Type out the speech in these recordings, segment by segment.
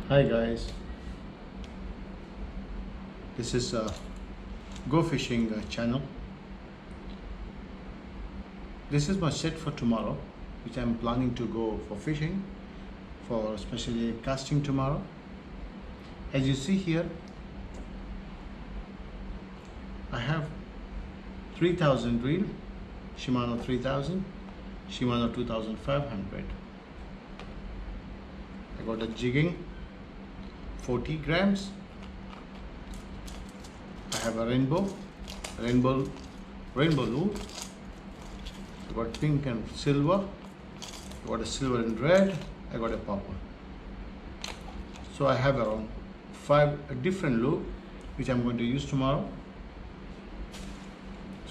Hi guys, this is Go Fishing channel. This is my set for tomorrow, which I'm planning to go for fishing, for especially casting tomorrow. As you see here, I have 3000 reel, Shimano 3000, Shimano 2500. I got a jigging 40 grams. I have a rainbow lure. I got pink and silver. I got a silver and red. I got a purple. So I have around 5 different lure which I'm going to use tomorrow.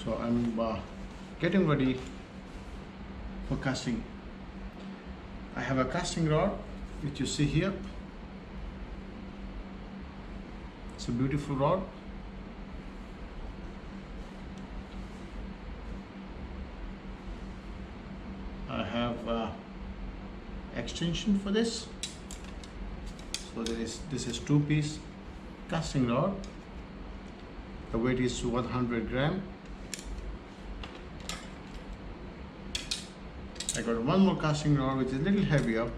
So I'm getting ready for casting. I have a casting rod which you see here. It's a beautiful rod. I have extension for this. So this is 2-piece casting rod. The weight is 100 gram. I got one more casting rod which is a little heavier.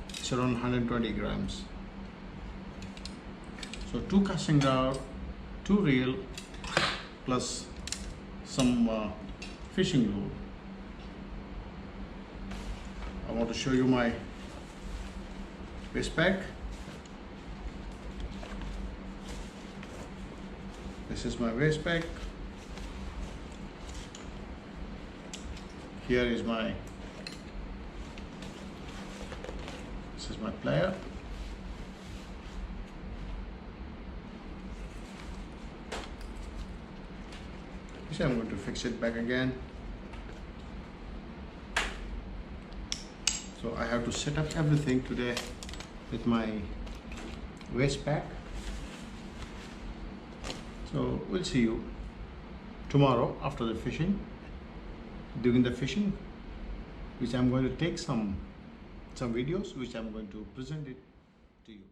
It's around 120 grams. So 2 casting rod, 2 reel, plus some fishing lure. I want to show you my waist pack. This is my waist pack. Here is my plier. So I'm going to fix it back again. So I have to set up everything today with my waist pack. So we'll see you tomorrow after the fishing, during the fishing, which I'm going to take some videos which I'm going to present it to you.